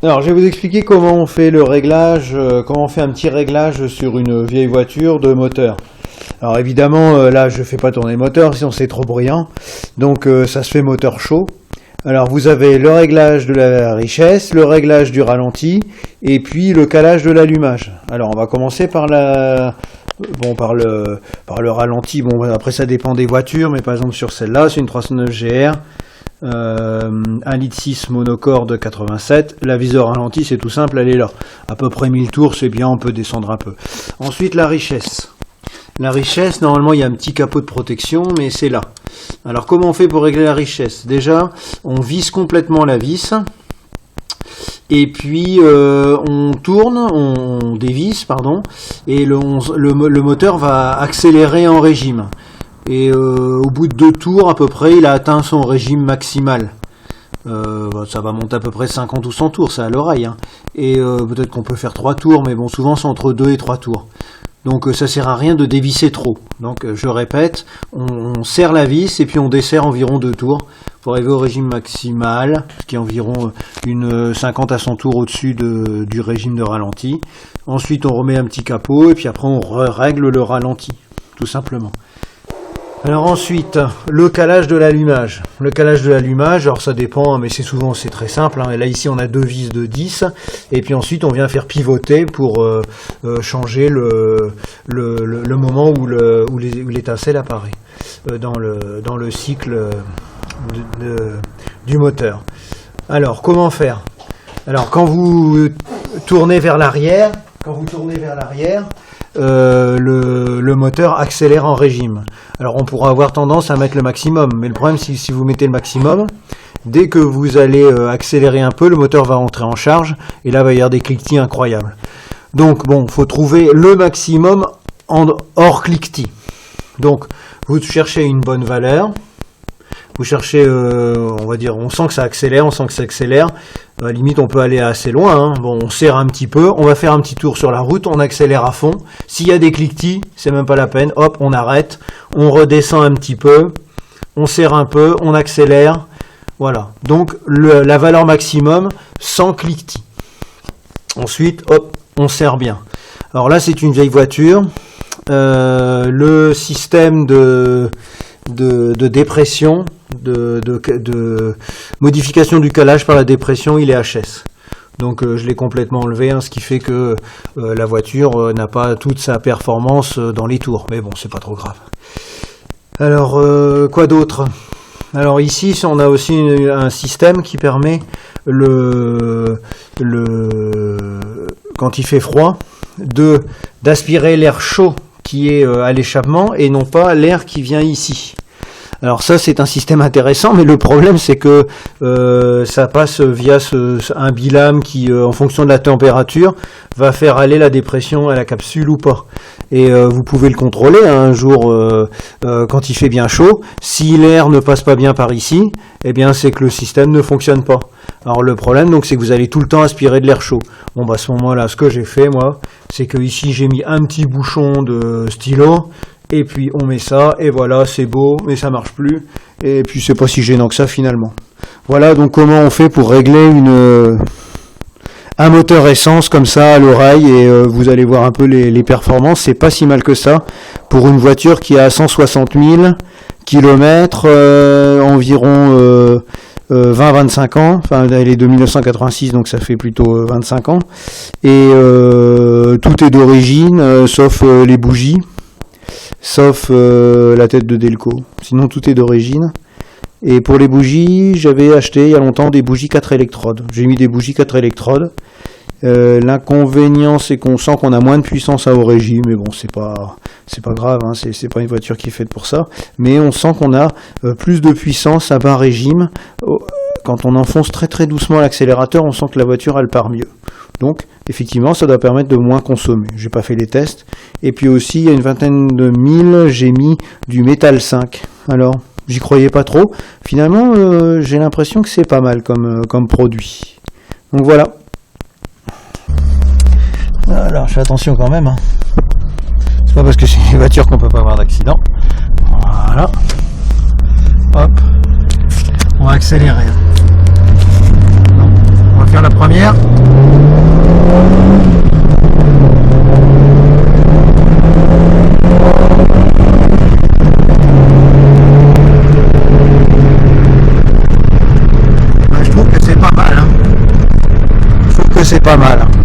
Alors, je vais vous expliquer comment on fait le réglage, comment on fait un petit réglage sur une vieille voiture de moteur. Alors évidemment, là, je fais pas tourner le moteur, sinon c'est trop bruyant. Donc, ça se fait moteur chaud. Alors, vous avez le réglage de la richesse, le réglage du ralenti, et puis le calage de l'allumage. Alors, on va commencer par le ralenti. Bon, après, ça dépend des voitures, mais par exemple, sur celle-là, c'est une 309 GR. 1,6 litre monocorde 87, la viseur ralenti c'est tout simple, elle est là, à peu près 1000 tours, c'est bien, on peut descendre un peu. Ensuite la richesse, normalement il y a un petit capot de protection, mais c'est là. Alors comment on fait pour régler la richesse? Déjà on visse complètement la vis, et puis on dévisse, et le moteur va accélérer en régime. Et au bout de 2 tours à peu près, il a atteint son régime maximal. Ça va monter à peu près 50 ou 100 tours, c'est à l'oreille. Hein. Et peut-être qu'on peut faire 3 tours, mais bon, souvent c'est entre 2 et 3 tours. Donc ça sert à rien de dévisser trop. Donc je répète, on serre la vis et puis on desserre environ 2 tours pour arriver au régime maximal, ce qui est environ une 50 à 100 tours au-dessus du régime de ralenti. Ensuite on remet un petit capot et puis après on règle le ralenti, tout simplement. Alors ensuite, le calage de l'allumage. Le calage de l'allumage, alors ça dépend, mais c'est très simple. Hein. Là ici on a 2 vis de 10, et puis ensuite on vient faire pivoter pour changer le moment où l'étincelle apparaît dans le cycle du moteur. Alors comment faire? Alors quand vous tournez vers l'arrière, le moteur accélère en régime. Alors on pourra avoir tendance à mettre le maximum, mais le problème si vous mettez le maximum, dès que vous allez accélérer un peu, le moteur va entrer en charge et là va y avoir des cliquetis incroyables. Donc bon, faut trouver le maximum hors cliquetis. Donc vous cherchez une bonne valeur. Vous cherchez, on sent que ça accélère, à la limite on peut aller assez loin, hein. Bon, on serre un petit peu, on va faire un petit tour sur la route, on accélère à fond, s'il y a des cliquetis, c'est même pas la peine, hop, on arrête, on redescend un petit peu, on serre un peu, on accélère, voilà, donc la valeur maximum sans cliquetis. Ensuite, hop, on serre bien. Alors là c'est une vieille voiture, le système de dépression, de modification du calage par la dépression, il est HS. Donc je l'ai complètement enlevé, hein, ce qui fait que la voiture n'a pas toute sa performance dans les tours. Mais bon, c'est pas trop grave. Alors, quoi d'autre? Alors ici, on a aussi un système qui permet quand il fait froid, d'aspirer l'air chaud qui est à l'échappement et non pas l'air qui vient ici. Alors ça c'est un système intéressant, mais le problème c'est que ça passe via un bilame qui, en fonction de la température, va faire aller la dépression à la capsule ou pas. Et vous pouvez le contrôler hein, un jour quand il fait bien chaud. Si l'air ne passe pas bien par ici, eh bien c'est que le système ne fonctionne pas. Alors le problème donc c'est que vous allez tout le temps aspirer de l'air chaud. Bon bah à ce moment-là, ce que j'ai fait moi, c'est que ici j'ai mis un petit bouchon de stylo. Et puis on met ça, et voilà, c'est beau, mais ça marche plus. Et puis c'est pas si gênant que ça finalement. Voilà donc comment on fait pour régler un moteur essence comme ça à l'oreille, et vous allez voir un peu les performances. C'est pas si mal que ça pour une voiture qui a 160 000 km, environ 20-25 ans. Enfin elle est de 1986, donc ça fait plutôt 25 ans. Et tout est d'origine, sauf les bougies. Sauf la tête de Delco. Sinon tout est d'origine. Et pour les bougies, j'avais acheté il y a longtemps des bougies 4 électrodes. J'ai mis des bougies 4 électrodes. L'inconvénient c'est qu'on sent qu'on a moins de puissance à haut régime, mais bon c'est pas grave, hein, c'est pas une voiture qui est faite pour ça. Mais on sent qu'on a plus de puissance à bas régime. Quand on enfonce très très doucement l'accélérateur, on sent que la voiture elle part mieux. Donc effectivement ça doit permettre de moins consommer. J'ai pas fait les tests. Et puis aussi il y a une vingtaine de mille, j'ai mis du métal 5. Alors j'y croyais pas trop. Finalement j'ai l'impression que c'est pas mal comme produit. Donc voilà. Alors je fais attention quand même. Hein. C'est pas parce que c'est une voiture qu'on peut pas avoir d'accident. Voilà. Hop. On va accélérer. On va faire la première. c'est pas mal.